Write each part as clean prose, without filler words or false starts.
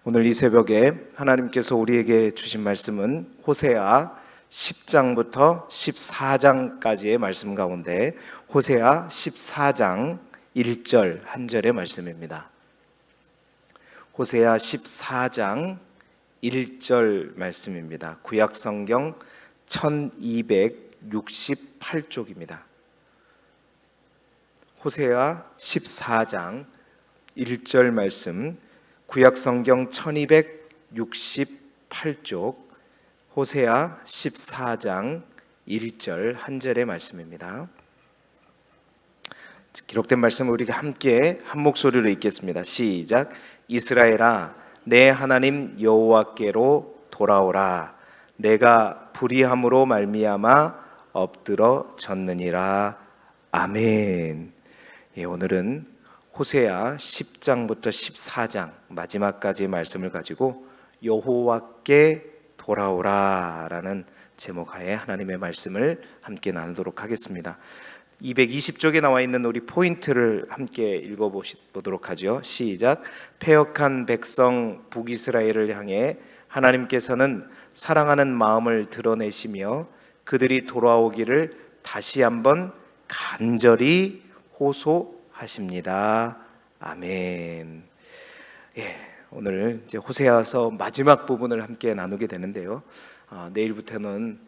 오늘 이 새벽에 하나님께서 우리에게 주신 말씀은 호세아 10장부터 14장까지의 말씀 가운데 호세아 14장 1절 한 절의 말씀입니다. 호세아 14장 1절 말씀입니다. 구약성경 1268쪽입니다. 호세아 14장 1절 말씀, 구약성경 1268쪽 호세아 14장 1절 한 절의 말씀입니다. 기록된 말씀을 우리가 함께 한 목소리로 읽겠습니다. 시작. 이스라엘아, 내 하나님 여호와께로 돌아오라. 내가 불의함으로 말미암아 엎드러졌느니라. 아멘. 오늘은 호세아 10장부터 14장 마지막까지의 말씀을 가지고 여호와께 돌아오라라는 제목하에 하나님의 말씀을 함께 나누도록 하겠습니다. 220쪽에 나와 있는 우리 포인트를 함께 읽어보도록 하죠. 시작. 패역한 백성 북이스라엘을 향해 하나님께서는 사랑하는 마음을 드러내시며 그들이 돌아오기를 다시 한번 간절히 호소하십니다. 아멘. 오늘 이제 호세아서 마지막 부분을 함께 나누게 되는데요. 내일부터는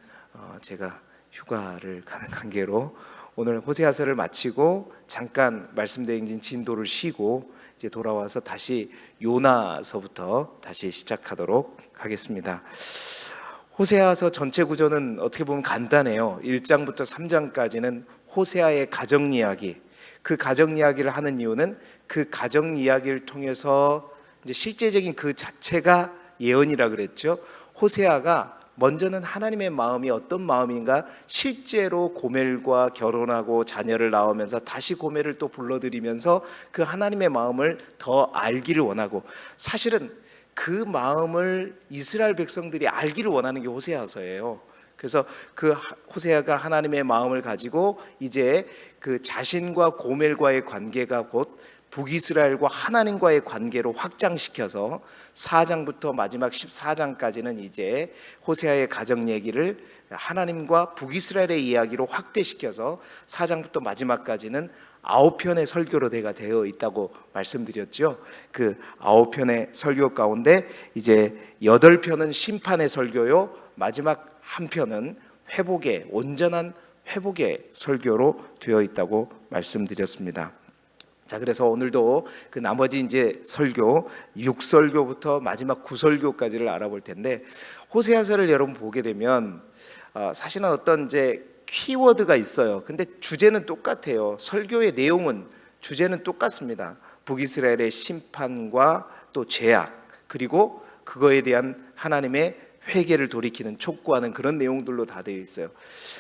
제가 휴가를 가는 관계로 오늘 호세아서를 마치고 잠깐 말씀대행진 진도를 쉬고 이제 돌아와서 다시 요나서부터 다시 시작하도록 하겠습니다. 호세아서 전체 구조는 어떻게 보면 간단해요. 1장부터 3장까지는 호세아의 가정 이야기, 그 가정 이야기를 하는 이유는 그 가정 이야기를 통해서 이제 실제적인 그 자체가 예언이라 그랬죠. 호세아가 먼저는 하나님의 마음이 어떤 마음인가, 실제로 고멜과 결혼하고 자녀를 낳으면서 다시 고멜을 또 불러들이면서 그 하나님의 마음을 더 알기를 원하고, 사실은 그 마음을 이스라엘 백성들이 알기를 원하는 게 호세아서예요. 그래서 그 호세아가 하나님의 마음을 가지고 이제 그 자신과 고멜과의 관계가 곧 북이스라엘과 하나님과의 관계로 확장시켜서 4장부터 마지막 14장까지는 이제 호세아의 가정 얘기를 하나님과 북이스라엘의 이야기로 확대시켜서 4장부터 마지막까지는 9편의 설교로 되어 있다고 말씀드렸죠. 그 9편의 설교 가운데 이제 8편은 심판의 설교요, 마지막 한 편은 회복의, 온전한 회복의 설교로 되어 있다고 말씀드렸습니다. 자, 그래서 오늘도 그 나머지 이제 설교 6설교부터 마지막 9설교까지를 알아볼 텐데, 호세아서를 여러분 보게 되면 사실은 어떤 이제 키워드가 있어요. 근데 주제는 똑같아요. 설교의 내용은, 주제는 똑같습니다. 북이스라엘의 심판과 또 죄악, 그리고 그거에 대한 하나님의 회개를 돌이키는 촉구하는 그런 내용들로 다 되어 있어요.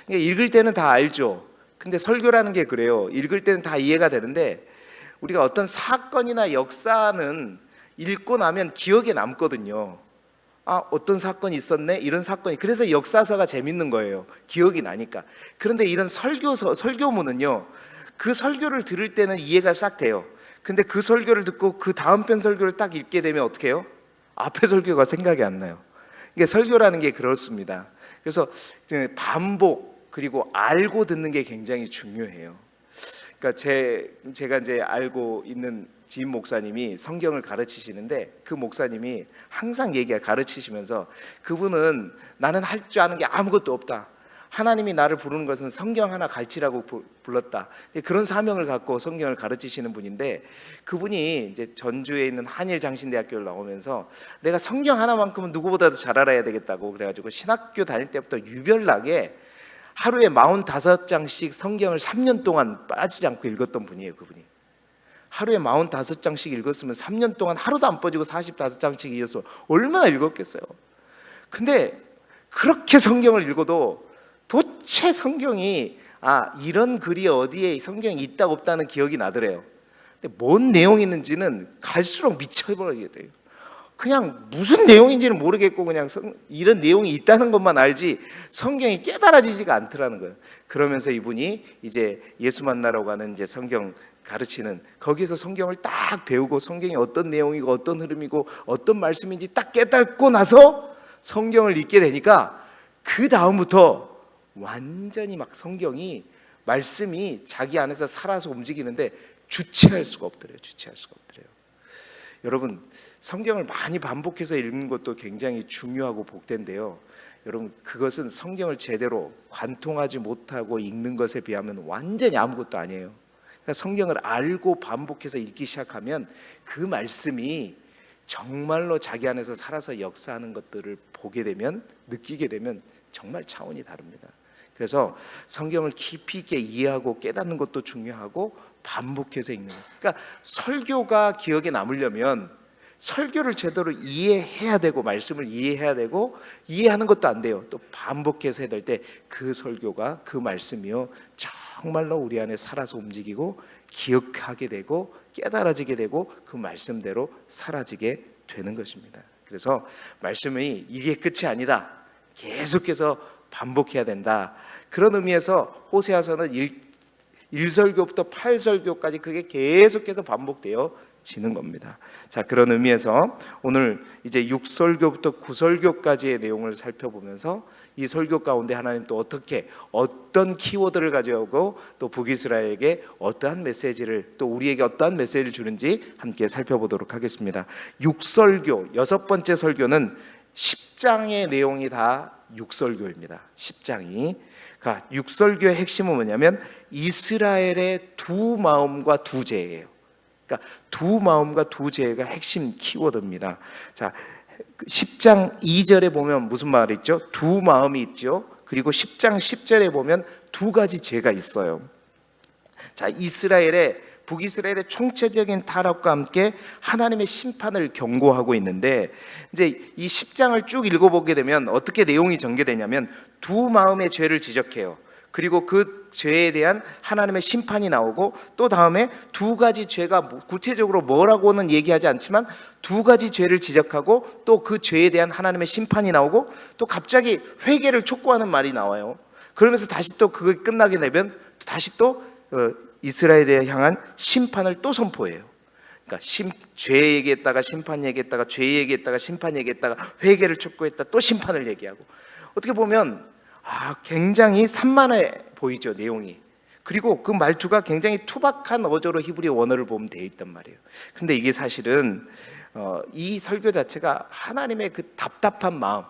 그러니까 읽을 때는 다 알죠. 근데 설교라는 게 그래요. 읽을 때는 다 이해가 되는데 우리가 어떤 사건이나 역사는 읽고 나면 기억에 남거든요. 어떤 사건이 있었네, 이런 사건이. 그래서 역사서가 재밌는 거예요. 기억이 나니까. 그런데 이런 설교문은요, 그 설교를 들을 때는 이해가 싹 돼요. 근데 그 설교를 듣고 그 다음 편 설교를 딱 읽게 되면 어떻게 해요? 앞에 설교가 생각이 안 나요. 이게 설교라는 게 그렇습니다. 그래서 반복, 그리고 알고 듣는 게 굉장히 중요해요. 그러니까 제가 이제 알고 있는 지인 목사님이 성경을 가르치시는데, 그 목사님이 항상 가르치시면서, 그분은 나는 할 줄 아는 게 아무것도 없다, 하나님이 나를 부르는 것은 성경 하나 가르치라고 불렀다, 그런 사명을 갖고 성경을 가르치시는 분인데, 그분이 이제 전주에 있는 한일장신대학교를 나오면서 내가 성경 하나만큼은 누구보다도 잘 알아야 되겠다고 그래가지고 신학교 다닐 때부터 유별나게 하루에 45장씩 성경을 3년 동안 빠지지 않고 읽었던 분이에요. 그분이 하루에 45장씩 읽었으면 3년 동안 하루도 안 빠지고 45장씩 이어서 얼마나 읽었겠어요. 근데 그렇게 성경을 읽어도 도대체 성경이 이런 글이 어디에 성경이 있다 없다는 기억이 나더래요. 근데 뭔 내용이 있는지는 갈수록 미쳐버리게 돼요. 그냥 무슨 내용인지는 모르겠고 그냥 이런 내용이 있다는 것만 알지 성경이 깨달아지지가 않더라는 거예요. 그러면서 이분이 이제 예수 만나러 가는 이제 성경 가르치는 거기서 성경을 딱 배우고 성경이 어떤 내용이고 어떤 흐름이고 어떤 말씀인지 딱 깨닫고 나서 성경을 읽게 되니까 그 다음부터 완전히 막 성경이 말씀이 자기 안에서 살아서 움직이는데 주체할 수가 없더래요. 주체할 수가 없더래요. 여러분, 성경을 많이 반복해서 읽는 것도 굉장히 중요하고 복된데요, 여러분, 그것은 성경을 제대로 관통하지 못하고 읽는 것에 비하면 완전히 아무것도 아니에요. 그러니까 성경을 알고 반복해서 읽기 시작하면 그 말씀이 정말로 자기 안에서 살아서 역사하는 것들을 보게 되면, 느끼게 되면 정말 차원이 다릅니다. 그래서 성경을 깊이 있게 이해하고 깨닫는 것도 중요하고 반복해서 읽는 것. 그러니까 설교가 기억에 남으려면 설교를 제대로 이해해야 되고 말씀을 이해해야 되고, 이해하는 것도 안 돼요. 또 반복해서 해야 될 때 그 설교가, 그 말씀이요 정말로 우리 안에 살아서 움직이고 기억하게 되고 깨달아지게 되고 그 말씀대로 사라지게 되는 것입니다. 그래서 말씀이 이게 끝이 아니다, 계속해서 반복해야 된다. 그런 의미에서 호세아서는 1설교부터 8설교까지 그게 계속해서 반복되어지는 겁니다. 자, 그런 의미에서 오늘 이제 6설교부터 9설교까지의 내용을 살펴보면서 이 설교 가운데 하나님 또 어떻게, 어떤 키워드를 가져오고 또 북이스라엘에게 어떠한 메시지를, 또 우리에게 어떠한 메시지를 주는지 함께 살펴보도록 하겠습니다. 6설교, 여섯 번째 설교는 10장의 내용이 다 6설교입니다. 10장이. 6설교의 핵심은 뭐냐면 이스라엘의 두 마음과 두 죄예요. 그러니까 두 마음과 두 죄가 핵심 키워드입니다. 자, 10장 2절에 보면 무슨 말이 있죠? 두 마음이 있죠. 그리고 10장 10절에 보면 두 가지 죄가 있어요. 자, 북이스라엘의 총체적인 타락과 함께 하나님의 심판을 경고하고 있는데, 이제 이 10장을 쭉 읽어보게 되면 어떻게 내용이 전개되냐면 두 마음의 죄를 지적해요. 그리고 그 죄에 대한 하나님의 심판이 나오고, 또 다음에 두 가지 죄가 구체적으로 뭐라고는 얘기하지 않지만 두 가지 죄를 지적하고 또 그 죄에 대한 하나님의 심판이 나오고, 또 갑자기 회개를 촉구하는 말이 나와요. 그러면서 다시 또 그게 끝나게 되면 다시 또 이스라엘에 향한 심판을 또 선포해요. 그러니까 죄 얘기했다가 심판 얘기했다가 죄 얘기했다가 심판 얘기했다가 회개를 촉구했다 또 심판을 얘기하고, 어떻게 보면 굉장히 산만해 보이죠, 내용이. 그리고 그 말투가 굉장히 투박한 어조로 히브리 원어를 보면 되어 있단 말이에요. 근데 이게 사실은 이 설교 자체가 하나님의 그 답답한 마음,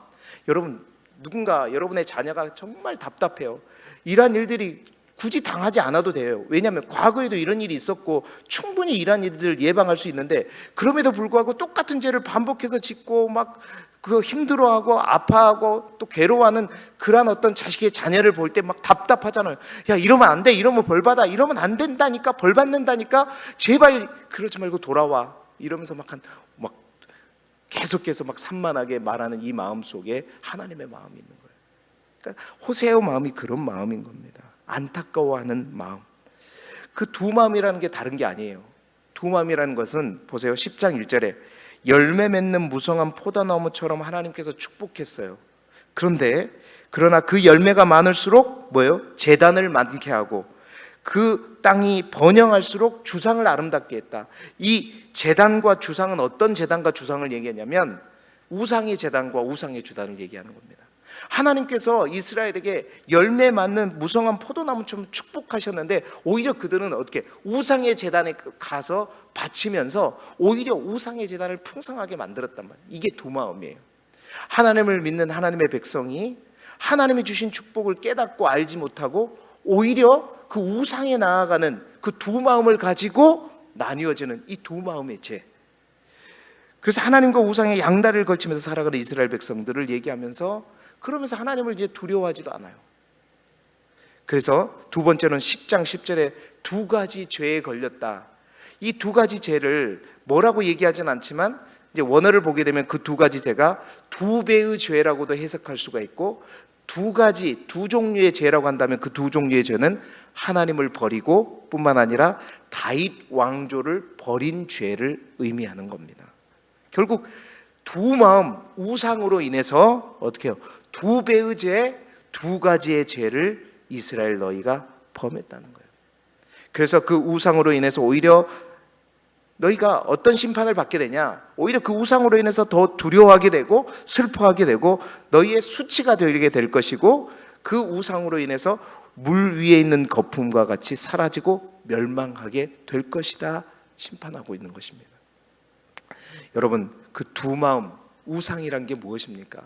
여러분, 누군가 여러분의 자녀가 정말 답답해요. 이러한 일들이 굳이 당하지 않아도 돼요. 왜냐하면 과거에도 이런 일이 있었고 충분히 이러한 일들을 예방할 수 있는데, 그럼에도 불구하고 똑같은 죄를 반복해서 짓고 막 그 힘들어하고 아파하고 또 괴로워하는 그러한 어떤 자식의 자녀를 볼 때 막 답답하잖아요. 야, 이러면 안 돼, 이러면 벌 받아, 이러면 안 된다니까, 벌 받는다니까, 제발 그러지 말고 돌아와, 이러면서 막 계속해서 막 산만하게 말하는 이 마음 속에 하나님의 마음이 있는 거예요. 그러니까 호세아의 마음이 그런 마음인 겁니다. 안타까워하는 마음. 그 두 마음이라는 게 다른 게 아니에요. 두 마음이라는 것은 보세요, 10장 1절에 열매 맺는 무성한 포도나무처럼 하나님께서 축복했어요. 그러나 그 열매가 많을수록 뭐예요? 제단을 많게 하고 그 땅이 번영할수록 주상을 아름답게 했다. 이 제단과 주상은 어떤 제단과 주상을 얘기하냐면 우상의 제단과 우상의 주단을 얘기하는 겁니다. 하나님께서 이스라엘에게 열매 맺는 무성한 포도나무처럼 축복하셨는데, 오히려 그들은 어떻게 우상의 제단에 가서 바치면서 오히려 우상의 제단을 풍성하게 만들었단 말이에요. 이게 두 마음이에요. 하나님을 믿는 하나님의 백성이 하나님이 주신 축복을 깨닫고 알지 못하고 오히려 그 우상에 나아가는 그 두 마음을 가지고 나뉘어지는 이 두 마음의 죄. 그래서 하나님과 우상의 양다리를 걸치면서 살아가는 이스라엘 백성들을 얘기하면서, 그러면서 하나님을 이제 두려워하지도 않아요. 그래서 두 번째는 10장 10절에 두 가지 죄에 걸렸다. 이 두 가지 죄를 뭐라고 얘기하진 않지만 이제 원어를 보게 되면 그 두 가지 죄가 두 배의 죄라고도 해석할 수가 있고, 두 종류의 죄라고 한다면 그 두 종류의 죄는 하나님을 버리고 뿐만 아니라 다윗 왕조를 버린 죄를 의미하는 겁니다. 결국 두 마음, 우상으로 인해서 어떻게 해요? 두 배의 죄, 두 가지의 죄를 이스라엘 너희가 범했다는 거예요. 그래서 그 우상으로 인해서 오히려 너희가 어떤 심판을 받게 되냐? 오히려 그 우상으로 인해서 더 두려워하게 되고 슬퍼하게 되고 너희의 수치가 되게 될 것이고, 그 우상으로 인해서 물 위에 있는 거품과 같이 사라지고 멸망하게 될 것이다 심판하고 있는 것입니다. 여러분, 그 두 마음, 우상이란 게 무엇입니까?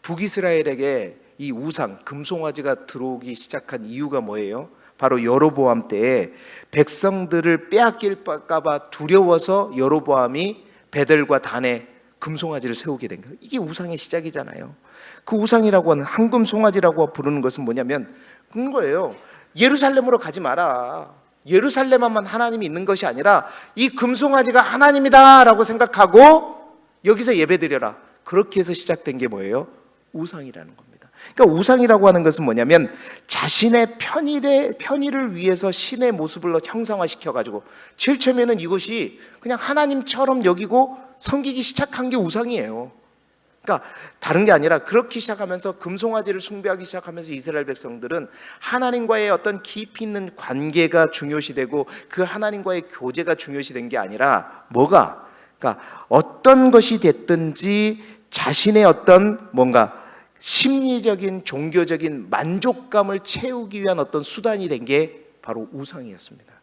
북이스라엘에게 이 우상, 금송아지가 들어오기 시작한 이유가 뭐예요? 바로 여로보암 때에 백성들을 빼앗길까 봐 두려워서 여로보암이 베델과 단에 금송아지를 세우게 된 거예요. 이게 우상의 시작이잖아요. 그 우상이라고 하는 황금송아지라고 부르는 것은 뭐냐면 그런 거예요. 예루살렘으로 가지 마라. 예루살렘만 하나님이 있는 것이 아니라 이 금송아지가 하나님이다 라고 생각하고 여기서 예배드려라. 그렇게 해서 시작된 게 뭐예요? 우상이라는 겁니다. 그러니까 우상이라고 하는 것은 뭐냐면 자신의 편의를 위해서 신의 모습을 형상화시켜가지고 제일 처음에는 이것이 그냥 하나님처럼 여기고 섬기기 시작한 게 우상이에요. 그러니까 다른 게 아니라 그렇게 시작하면서 금송아지를 숭배하기 시작하면서 이스라엘 백성들은 하나님과의 어떤 깊이 있는 관계가 중요시되고 그 하나님과의 교제가 중요시된 게 아니라 뭐가? 그러니까 어떤 것이 됐든지 자신의 어떤 뭔가 심리적인 종교적인 만족감을 채우기 위한 어떤 수단이 된 게 바로 우상이었습니다.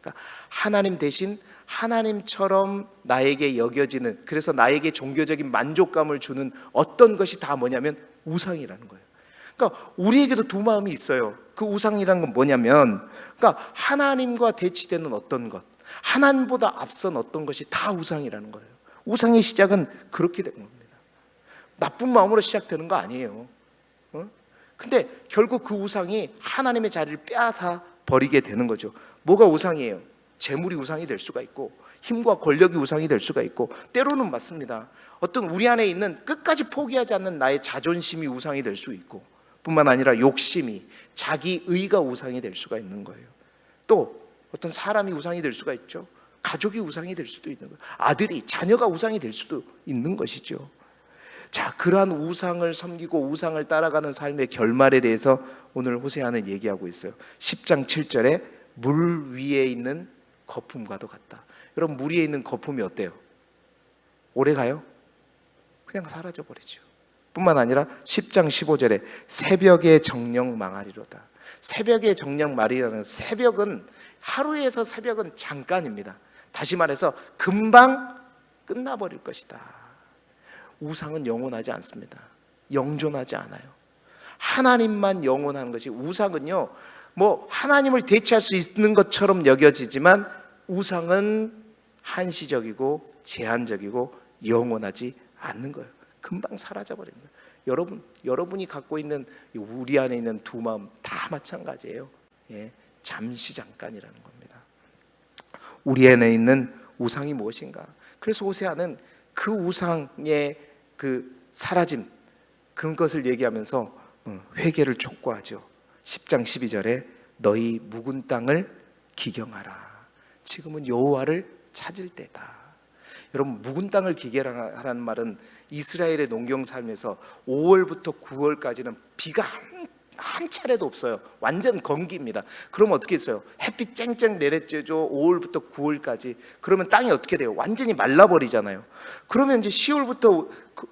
그러니까 하나님 대신 하나님처럼 나에게 여겨지는, 그래서 나에게 종교적인 만족감을 주는 어떤 것이 다 뭐냐면 우상이라는 거예요. 그러니까 우리에게도 두 마음이 있어요. 그 우상이라는 건 뭐냐면, 그러니까 하나님과 대치되는 어떤 것, 하나님보다 앞선 어떤 것이 다 우상이라는 거예요. 우상의 시작은 그렇게 된 겁니다. 나쁜 마음으로 시작되는 거 아니에요. 근데 결국 그 우상이 하나님의 자리를 빼앗아 버리게 되는 거죠. 뭐가 우상이에요? 재물이 우상이 될 수가 있고, 힘과 권력이 우상이 될 수가 있고, 때로는 맞습니다. 어떤 우리 안에 있는 끝까지 포기하지 않는 나의 자존심이 우상이 될 수 있고, 뿐만 아니라 욕심이, 자기의가 우상이 될 수가 있는 거예요. 또 어떤 사람이 우상이 될 수가 있죠. 가족이 우상이 될 수도 있는 거예요. 아들이, 자녀가 우상이 될 수도 있는 것이죠. 자, 그러한 우상을 섬기고 우상을 따라가는 삶의 결말에 대해서 오늘 호세아는 얘기하고 있어요. 10장 7절에 물 위에 있는 거품과도 같다. 여러분, 물 위에 있는 거품이 어때요? 오래 가요? 그냥 사라져 버리죠. 뿐만 아니라 10장 15절에 새벽의 정령 망하리로다. 새벽의 정령 말이라는, 새벽은, 하루에서 새벽은 잠깐입니다. 다시 말해서 금방 끝나버릴 것이다. 우상은 영원하지 않습니다. 영존하지 않아요. 하나님만 영원한 것이, 우상은요 뭐 하나님을 대체할 수 있는 것처럼 여겨지지만 우상은 한시적이고 제한적이고 영원하지 않는 거예요. 금방 사라져버리는 거예요. 여러분이 갖고 있는, 우리 안에 있는 두 마음 다 마찬가지예요. 예, 잠시 잠깐이라는 겁니다. 우리 안에 있는 우상이 무엇인가? 그래서 호세아는 그 우상의 그 사라짐, 그것을 얘기하면서 회개를 촉구하죠. 10장 12절에 너희 묵은 땅을 기경하라. 지금은 여호와를 찾을 때다. 여러분, 묵은 땅을 기경하라는 말은 이스라엘의 농경 삶에서 5월부터 9월까지는 비가 한 차례도 없어요. 완전 건기입니다. 그러면 어떻게 했어요? 햇빛 쨍쨍 내렸죠. 5월부터 9월까지. 그러면 땅이 어떻게 돼요? 완전히 말라버리잖아요. 그러면 이제 10월부터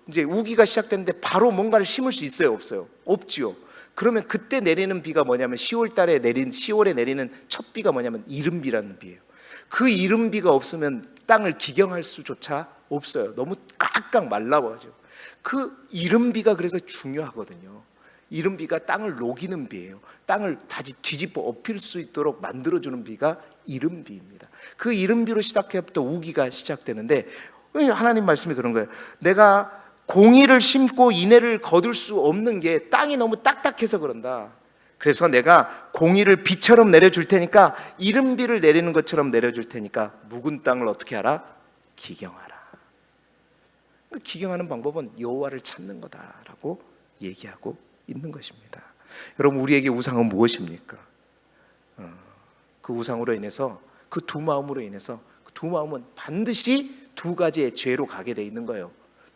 이제 우기가 시작됐는데 바로 뭔가를 심을 수 있어요? 없어요? 없지요. 그러면 그때 내리는 비가 뭐냐면 10월에 내리는 첫 비가 뭐냐면 이른비라는 비예요. 그 이른비가 없으면 땅을 기경할 수조차 없어요. 너무 깍깍 말라버리죠. 그 이른비가 그래서 중요하거든요. 이른비가 땅을 녹이는 비예요. 땅을 다시 뒤집어 엎일 수 있도록 만들어주는 비가 이른비입니다. 그 이른비로 시작해부터 우기가 시작되는데, 하나님 말씀이 그런 거예요. 내가 공의를 심고 인애를 거둘 수 없는 게 땅이 너무 딱딱해서 그런다. 그래서 내가 공의를 비처럼 내려줄 테니까, 이른비를 내리는 것처럼 내려줄 테니까 묵은 땅을 어떻게 하라? 기경하라. 기경하는 방법은 여호와를 찾는 거다라고 얘기하고 있는 것입니다. 여러분, 우리에게 우상은 무엇입니까? 그 우상으로 인해서, 그 두 마음으로 인해서, 그 두 마음은 반드시 두 가지의 죄로 가게 돼 있는 거예요.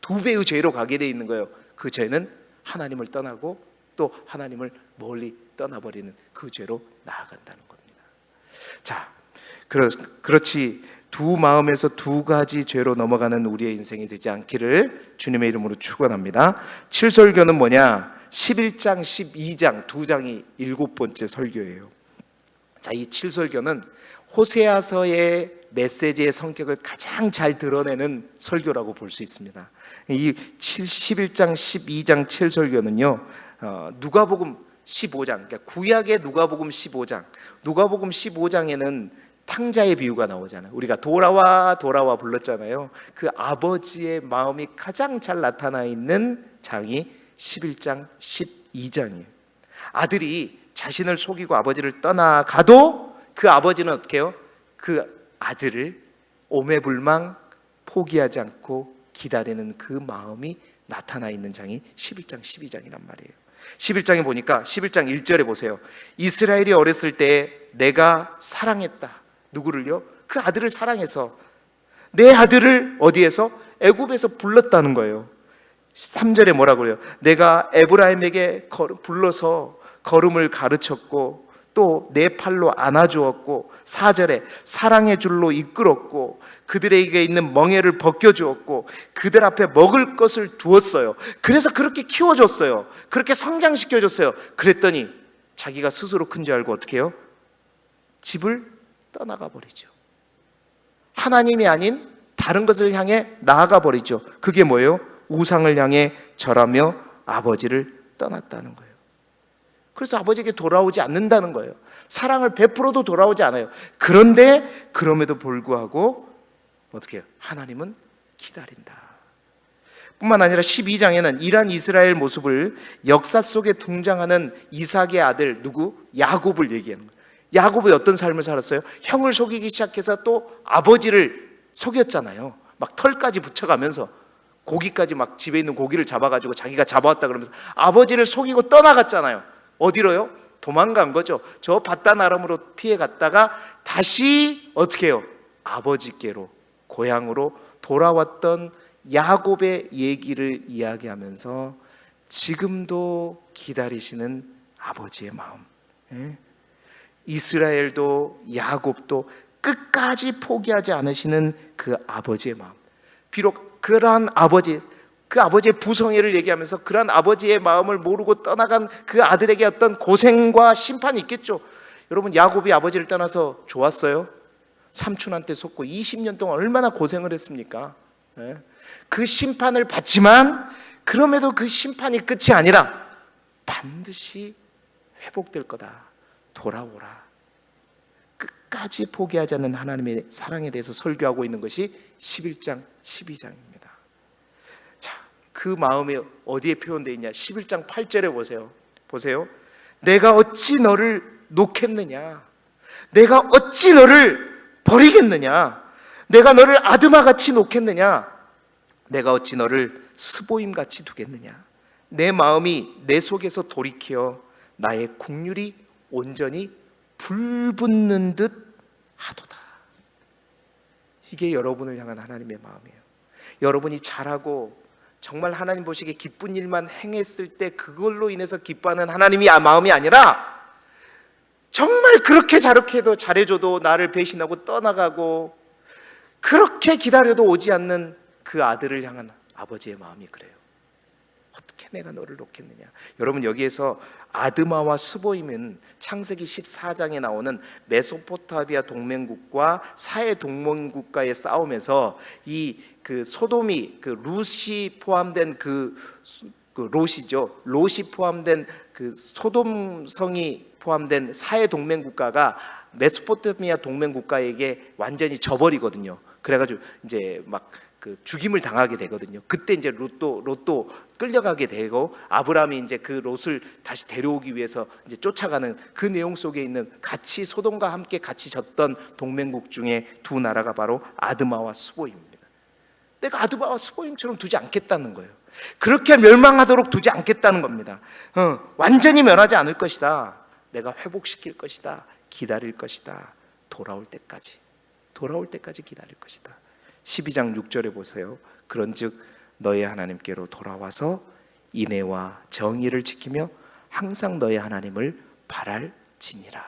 두 배의 죄로 가게 돼 있는 거예요. 그 죄는 하나님을 떠나고 또 하나님을 멀리 떠나버리는 그 죄로 나아간다는 겁니다. 자, 그렇지 두 마음에서 두 가지 죄로 넘어가는 우리의 인생이 되지 않기를 주님의 이름으로 축원합니다. 7설교는 뭐냐? 11장, 12장 두 장이 7번째 설교예요. 자, 이 7설교는 호세아서의 메시지의 성격을 가장 잘 드러내는 설교라고 볼 수 있습니다. 이 11장, 12장, 7설교는요 누가복음 15장, 그러니까 구약의 누가복음 15장, 누가복음 15장에는 탕자의 비유가 나오잖아요. 우리가 돌아와 불렀잖아요. 그 아버지의 마음이 가장 잘 나타나 있는 장이 11장, 12장이에요. 아들이 자신을 속이고 아버지를 떠나가도 그 아버지는 어떻게 해요? 그 아들을 오매불망 포기하지 않고 기다리는 그 마음이 나타나 있는 장이 11장, 12장이란 말이에요. 11장에 보니까 11장 1절에 보세요. 이스라엘이 어렸을 때 내가 사랑했다. 누구를요? 그 아들을 사랑해서 내 아들을 어디에서? 애굽에서 불렀다는 거예요. 3절에 뭐라고 그래요? 내가 에브라임에게 불러서 걸음을 가르쳤고 또 내 팔로 안아주었고 4절에 사랑의 줄로 이끌었고 그들에게 있는 멍에를 벗겨주었고 그들 앞에 먹을 것을 두었어요. 그래서 그렇게 키워줬어요. 그렇게 성장시켜줬어요. 그랬더니 자기가 스스로 큰 줄 알고 어떻게 해요? 집을 떠나가 버리죠. 하나님이 아닌 다른 것을 향해 나아가 버리죠. 그게 뭐예요? 우상을 향해 절하며 아버지를 떠났다는 거예요. 그래서 아버지에게 돌아오지 않는다는 거예요. 사랑을 베풀어도 돌아오지 않아요. 그런데 그럼에도 불구하고 어떻게 해요? 하나님은 기다린다. 뿐만 아니라 12장에는 이러한 이스라엘 모습을 역사 속에 등장하는 이삭의 아들 누구? 야곱을 얘기하는 거예요. 야곱이 어떤 삶을 살았어요? 형을 속이기 시작해서 또 아버지를 속였잖아요. 막 털까지 붙여가면서 고기까지 막 집에 있는 고기를 잡아가지고 자기가 잡아왔다 그러면서 아버지를 속이고 떠나갔잖아요. 어디로요? 도망간 거죠. 저 바단 아람으로 피해 갔다가 다시 어떻게 해요? 아버지께로 고향으로 돌아왔던 야곱의 얘기를 이야기하면서 지금도 기다리시는 아버지의 마음, 이스라엘도 야곱도 끝까지 포기하지 않으시는 그 아버지의 마음. 비록 그러한 아버지, 그 아버지의 부성애를 얘기하면서 그러한 아버지의 마음을 모르고 떠나간 그 아들에게 어떤 고생과 심판이 있겠죠. 여러분, 야곱이 아버지를 떠나서 좋았어요? 삼촌한테 속고 20년 동안 얼마나 고생을 했습니까? 그 심판을 받지만 그럼에도 그 심판이 끝이 아니라 반드시 회복될 거다. 돌아오라. 끝까지 포기하지 않는 하나님의 사랑에 대해서 설교하고 있는 것이 11장, 12장입니다. 자, 그 마음이 어디에 표현되어 있냐? 11장 8절에 보세요. 내가 어찌 너를 놓겠느냐? 내가 어찌 너를 버리겠느냐? 내가 너를 아드마같이 놓겠느냐? 내가 어찌 너를 스보임같이 두겠느냐? 내 마음이 내 속에서 돌이켜 나의 국률이 온전히 불붙는 듯 하도다. 이게 여러분을 향한 하나님의 마음이에요. 여러분이 잘하고 정말 하나님 보시기에 기쁜 일만 행했을 때 그걸로 인해서 기뻐하는 하나님이 마음이 아니라 정말 그렇게 저렇게 잘해줘도 나를 배신하고 떠나가고 그렇게 기다려도 오지 않는 그 아들을 향한 아버지의 마음이 그래요. 어떻게 내가 너를 놓겠느냐? 여러분, 여기에서 아드마와 스보임은 창세기 14장에 나오는 메소포타미아 동맹국과 사해 동맹국가의 싸움에서 그 소돔이 그 룻이 포함된 그 롯이죠. 롯이 포함된 그 소돔성이 포함된 사해 동맹국가가 메소포타미아 동맹국가에게 완전히 져버리거든요. 그래가지고 이제 막 그 죽임을 당하게 되거든요. 그때 이제 롯도 끌려가게 되고 아브라함이 이제 그 롯을 다시 데려오기 위해서 이제 쫓아가는 그 내용 속에 있는 같이 소돔과 함께 같이 졌던 동맹국 중에 두 나라가 바로 아드마와 스보임입니다. 내가 아드마와 스보임처럼 두지 않겠다는 거예요. 그렇게 멸망하도록 두지 않겠다는 겁니다. 완전히 멸하지 않을 것이다. 내가 회복시킬 것이다. 기다릴 것이다. 돌아올 때까지 기다릴 것이다. 12장 6절에 보세요. 그런즉 너의 하나님께로 돌아와서 인애와 정의를 지키며 항상 너의 하나님을 바랄지니라.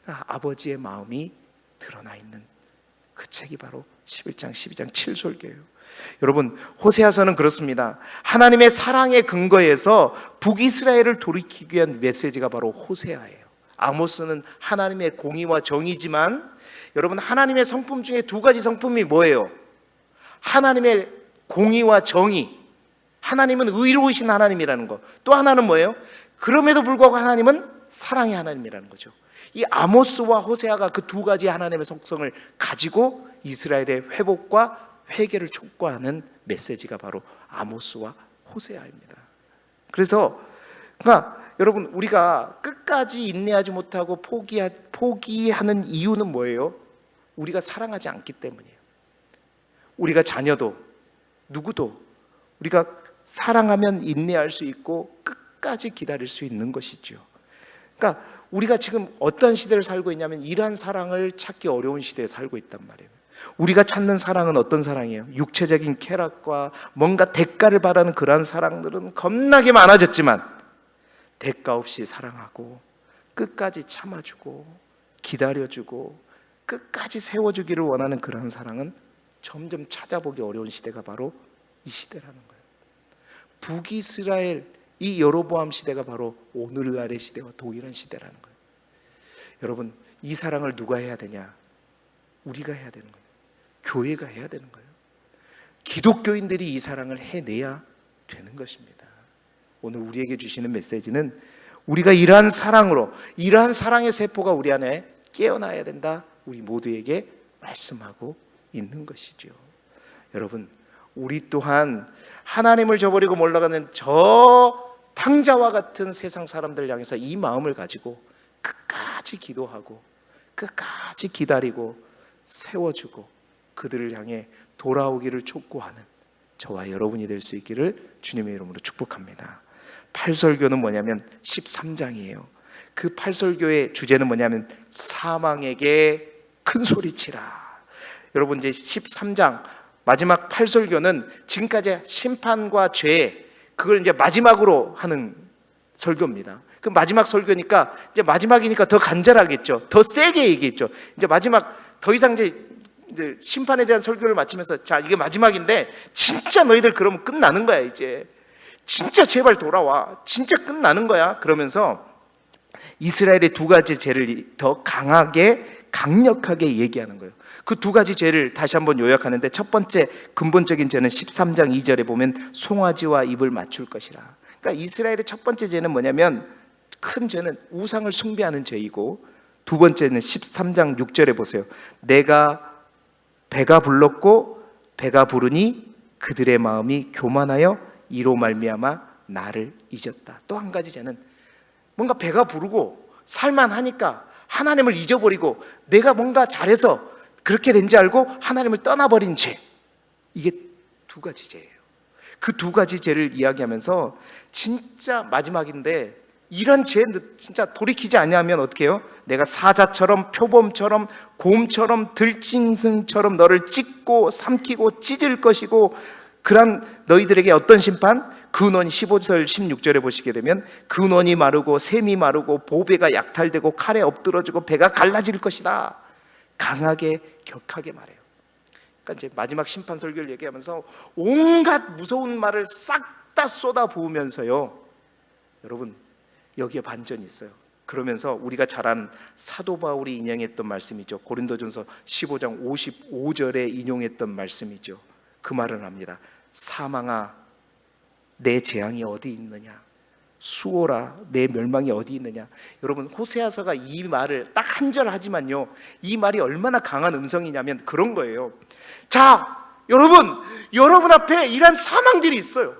아버지의 마음이 드러나 있는 그 책이 바로 11장 12장 7설교예요. 여러분, 호세아서는 그렇습니다. 하나님의 사랑의 근거에서 북이스라엘을 돌이키기 위한 메시지가 바로 호세아예요. 아모스는 하나님의 공의와 정의지만, 여러분, 하나님의 성품 중에 두 가지 성품이 뭐예요? 하나님의 공의와 정의, 하나님은 의로우신 하나님이라는 거. 또 하나는 뭐예요? 그럼에도 불구하고 하나님은 사랑의 하나님이라는 거죠. 이 아모스와 호세아가 그 두 가지 하나님의 속성을 가지고 이스라엘의 회복과 회개를 촉구하는 메시지가 바로 아모스와 호세아입니다. 그래서 그러니까 여러분, 우리가 끝까지 인내하지 못하고 포기하는 이유는 뭐예요? 우리가 사랑하지 않기 때문이에요. 우리가 자녀도 누구도 우리가 사랑하면 인내할 수 있고 끝까지 기다릴 수 있는 것이죠. 그러니까 우리가 지금 어떤 시대를 살고 있냐면 이러한 사랑을 찾기 어려운 시대에 살고 있단 말이에요. 우리가 찾는 사랑은 어떤 사랑이에요? 육체적인 쾌락과 뭔가 대가를 바라는 그러한 사랑들은 겁나게 많아졌지만, 대가 없이 사랑하고 끝까지 참아주고 기다려주고 끝까지 세워주기를 원하는 그러한 사랑은 점점 찾아보기 어려운 시대가 바로 이 시대라는 거예요. 북이스라엘, 이 여로보암 시대가 바로 오늘날의 시대와 동일한 시대라는 거예요. 여러분, 이 사랑을 누가 해야 되냐? 우리가 해야 되는 거예요. 교회가 해야 되는 거예요. 기독교인들이 이 사랑을 해내야 되는 것입니다. 오늘 우리에게 주시는 메시지는 우리가 이러한 사랑으로, 이러한 사랑의 세포가 우리 안에 깨어나야 된다, 우리 모두에게 말씀하고 있는 것이죠. 여러분, 우리 또한 하나님을 저버리고 몰라가는 저 탕자와 같은 세상 사람들 향해서 이 마음을 가지고 끝까지 기도하고 끝까지 기다리고 세워주고 그들을 향해 돌아오기를 촉구하는 저와 여러분이 될 수 있기를 주님의 이름으로 축복합니다. 팔설교는 뭐냐면 13장이에요. 그 팔설교의 주제는 뭐냐면 사망에게 큰 소리치라. 여러분, 이제 13장 마지막 팔설교는 지금까지 심판과 죄, 그걸 이제 마지막으로 하는 설교입니다. 그 마지막 설교니까 이제 마지막이니까 더 간절하겠죠. 더 세게 얘기했죠. 이제 마지막 더 이상 이제 심판에 대한 설교를 마치면서, 자, 이게 마지막인데 진짜 너희들 그러면 끝나는 거야. 이제 진짜 제발 돌아와, 진짜 끝나는 거야. 그러면서 이스라엘의 두 가지 죄를 더 강하게 강력하게 얘기하는 거예요. 그 두 가지 죄를 다시 한번 요약하는데, 첫 번째 근본적인 죄는 13장 2절에 보면 송아지와 입을 맞출 것이라. 그러니까 이스라엘의 첫 번째 죄는 뭐냐면, 큰 죄는 우상을 숭배하는 죄이고, 두 번째는 13장 6절에 보세요. 내가 배가 불렀고 배가 부르니 그들의 마음이 교만하여 이로 말미암아 나를 잊었다. 또 한 가지 죄는 뭔가 배가 부르고 살만하니까 하나님을 잊어버리고 내가 뭔가 잘해서 그렇게 된 줄 알고 하나님을 떠나버린 죄. 이게 두 가지 죄예요. 그 두 가지 죄를 이야기하면서 진짜 마지막인데, 이런 죄 진짜 돌이키지 않으면 어떻게 해요? 내가 사자처럼 표범처럼 곰처럼 들짐승처럼 너를 찢고 삼키고 찢을 것이고, 그런 너희들에게 어떤 심판? 근원 15절 16절에 보시게 되면 근원이 마르고 샘이 마르고 보배가 약탈되고 칼에 엎드러지고 배가 갈라질 것이다. 강하게 격하게 말해요. 그러니까 이제 마지막 심판 설교를 얘기하면서 온갖 무서운 말을 싹 다 쏟아 부으면서요, 여러분, 여기에 반전이 있어요. 그러면서 우리가 잘 아는 사도 바울이 인용했던 말씀이죠. 고린도전서 15장 55절에 인용했던 말씀이죠. 그 말을 합니다. 사망아, 내 재앙이 어디 있느냐? 수오라, 내 멸망이 어디 있느냐? 여러분, 호세아서가 이 말을 딱 한 절 하지만요, 이 말이 얼마나 강한 음성이냐면 그런 거예요. 자, 여러분 앞에 이런 사망들이 있어요.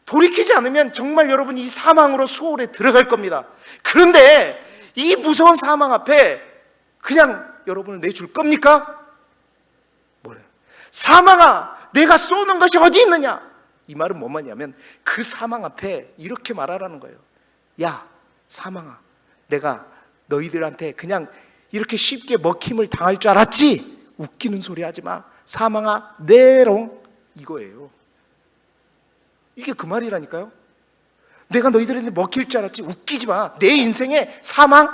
돌이키지 않으면 정말 여러분 이 사망으로 수월에 들어갈 겁니다. 그런데 이 무서운 사망 앞에 그냥 여러분을 내줄 겁니까? 뭐래요? 사망아, 내가 쏘는 것이 어디 있느냐? 이 말은 뭔 말이냐면 그 사망 앞에 이렇게 말하라는 거예요. 야, 사망아, 내가 너희들한테 그냥 이렇게 쉽게 먹힘을 당할 줄 알았지? 웃기는 소리 하지 마. 사망아, 내롱, 이거예요. 이게 그 말이라니까요. 내가 너희들한테 먹힐 줄 알았지? 웃기지 마. 내 인생에 사망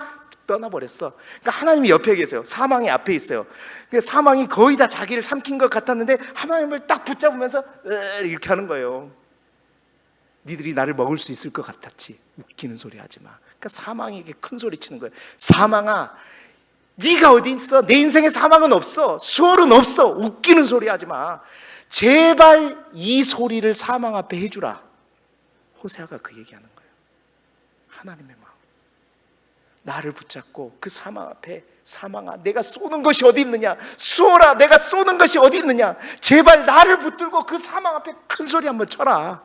떠나버렸어. 그러니까 하나님이 옆에 계세요. 사망이 앞에 있어요. 그러니까 사망이 거의 다 자기를 삼킨 것 같았는데 하나님을 딱 붙잡으면서 이렇게 하는 거예요. 니들이 나를 먹을 수 있을 것 같았지? 웃기는 소리 하지 마. 그러니까 사망에게 큰 소리 치는 거예요. 사망아, 네가 어디 있어? 내 인생에 사망은 없어. 수월은 없어. 웃기는 소리 하지 마. 제발 이 소리를 사망 앞에 해주라. 호세아가 그 얘기하는 거예요. 하나님의 마음. 나를 붙잡고 그 사망 앞에, 사망아, 내가 쏘는 것이 어디 있느냐? 수월아, 내가 쏘는 것이 어디 있느냐? 제발 나를 붙들고 그 사망 앞에 큰 소리 한번 쳐라.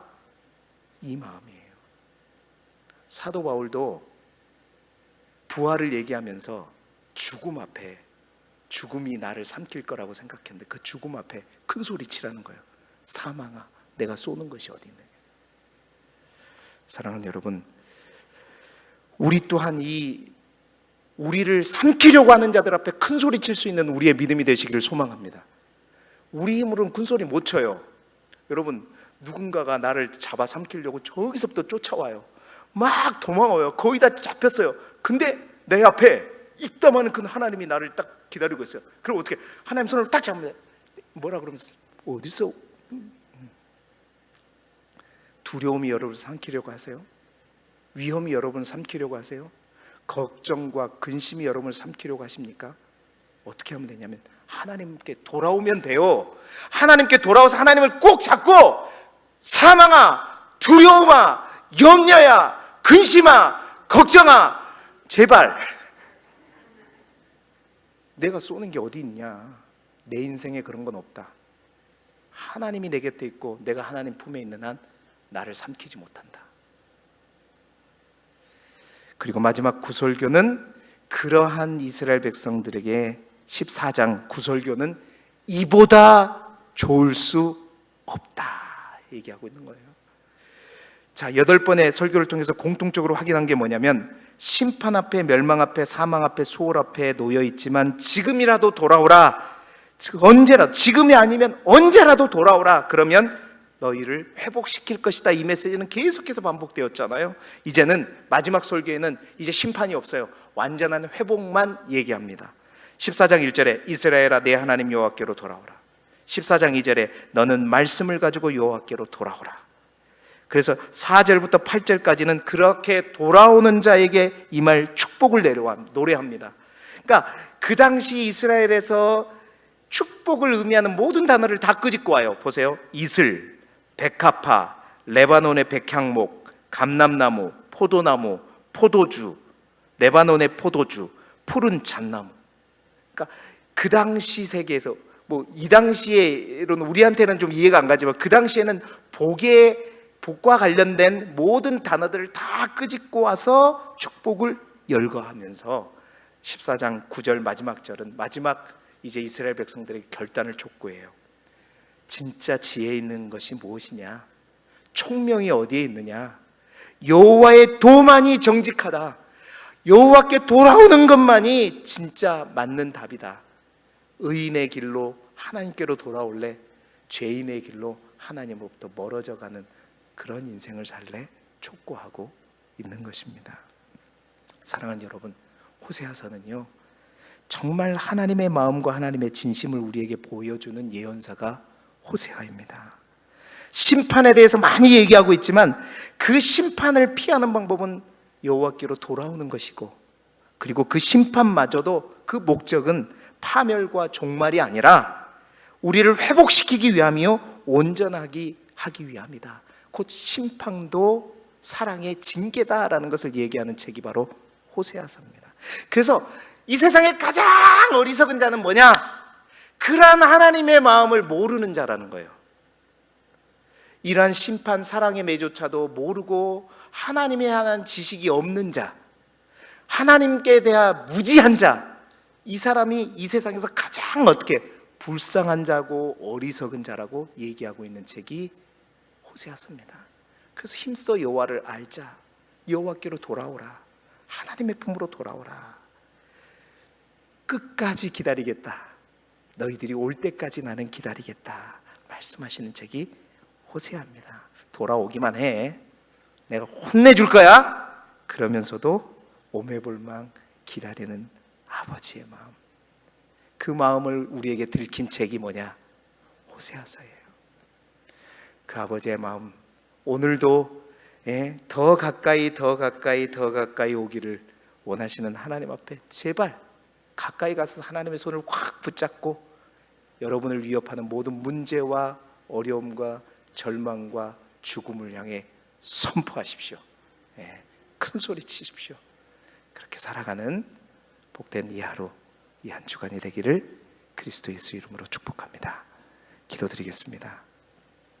이 마음이에요. 사도 바울도 부활을 얘기하면서 죽음 앞에, 죽음이 나를 삼킬 거라고 생각했는데 그 죽음 앞에 큰 소리 치라는 거예요. 사망아, 내가 쏘는 것이 어디 있느냐? 사랑하는 여러분, 우리 또한 우리를 삼키려고 하는 자들 앞에 큰 소리 칠 수 있는 우리의 믿음이 되시기를 소망합니다. 우리 힘으로는 큰 소리 못 쳐요. 여러분, 누군가가 나를 잡아 삼키려고 저기서부터 쫓아와요. 막 도망와요. 거의 다 잡혔어요. 근데 내 앞에 이따만한 큰 하나님이 나를 딱 기다리고 있어요. 그럼 어떻게? 하나님 손을 딱 잡으면 뭐라 그러면서 어디서? 두려움이 여러분을 삼키려고 하세요? 위험이 여러분을 삼키려고 하세요? 걱정과 근심이 여러분을 삼키려고 하십니까? 어떻게 하면 되냐면 하나님께 돌아오면 돼요. 하나님께 돌아와서 하나님을 꼭 잡고 사망아, 두려움아, 염려야, 근심아, 걱정아, 제발 내가 쏘는 게 어디 있냐? 내 인생에 그런 건 없다. 하나님이 내 곁에 있고 내가 하나님 품에 있는 한 나를 삼키지 못한다. 그리고 마지막 구설교는 그러한 이스라엘 백성들에게 14장 구설교는 이보다 좋을 수 없다 얘기하고 있는 거예요. 자, 8번의 설교를 통해서 공통적으로 확인한 게 뭐냐면 심판 앞에, 멸망 앞에, 사망 앞에, 수월 앞에 놓여 있지만 지금이라도 돌아오라. 언제라도, 지금이 아니면 언제라도 돌아오라. 그러면 너희를 회복시킬 것이다. 이 메시지는 계속해서 반복되었잖아요. 이제는 마지막 설교에는 이제 심판이 없어요. 완전한 회복만 얘기합니다. 14장 1절에 이스라엘아 내 하나님 여호와께로 돌아오라. 14장 2절에 너는 말씀을 가지고 여호와께로 돌아오라. 그래서 4절부터 8절까지는 그렇게 돌아오는 자에게 임할 축복을 노래합니다. 그러니까 그 당시 이스라엘에서 축복을 의미하는 모든 단어를 다 끄집고 와요. 보세요. 이슬, 백합화, 레바논의 백향목, 감람나무, 포도나무, 포도주, 레바논의 포도주, 푸른 잣나무. 그러니까 그 당시 세계에서 이 당시에는 우리한테는 좀 이해가 안 가지만 그 당시에는 복과 관련된 모든 단어들을 다 끄집고 와서 축복을 열거하면서 14장 9절 마지막 절은 마지막 이제 이스라엘 백성들에게 결단을 촉구해요. 진짜 지혜 있는 것이 무엇이냐? 총명이 어디에 있느냐? 여호와의 도만이 정직하다. 여호와께 돌아오는 것만이 진짜 맞는 답이다. 의인의 길로 하나님께로 돌아올래? 죄인의 길로 하나님으로부터 멀어져가는 그런 인생을 살래? 촉구하고 있는 것입니다. 사랑하는 여러분, 호세아서는요 정말 하나님의 마음과 하나님의 진심을 우리에게 보여주는 예언서가 호세아입니다. 심판에 대해서 많이 얘기하고 있지만 그 심판을 피하는 방법은 여호와께로 돌아오는 것이고, 그리고 그 심판마저도 그 목적은 파멸과 종말이 아니라 우리를 회복시키기 위함이요 온전하게 하기 위함이다. 곧 심판도 사랑의 징계다라는 것을 얘기하는 책이 바로 호세아서입니다. 그래서 이 세상에 가장 어리석은 자는 뭐냐? 그러한 하나님의 마음을 모르는 자라는 거예요. 이러한 심판, 사랑의 매조차도 모르고 하나님에 대한 지식이 없는 자, 하나님께 대한 무지한 자, 이 사람이 이 세상에서 가장 어떻게 불쌍한 자고 어리석은 자라고 얘기하고 있는 책이 호세아서입니다. 그래서 힘써 여호와를 알자. 여호와께로 돌아오라. 하나님의 품으로 돌아오라. 끝까지 기다리겠다. 너희들이 올 때까지 나는 기다리겠다. 말씀하시는 책이 호세아입니다. 돌아오기만 해. 내가 혼내줄 거야. 그러면서도 오매볼망 기다리는 아버지의 마음. 그 마음을 우리에게 들킨 책이 뭐냐? 호세아서예요. 그 아버지의 마음, 오늘도 더 가까이 더 가까이 더 가까이 오기를 원하시는 하나님 앞에 제발 가까이 가서 하나님의 손을 확 붙잡고 여러분을 위협하는 모든 문제와 어려움과 절망과 죽음을 향해 선포하십시오. 큰 소리 치십시오. 그렇게 살아가는 복된 이 하루, 이 한 주간이 되기를 그리스도 예수 이름으로 축복합니다. 기도드리겠습니다.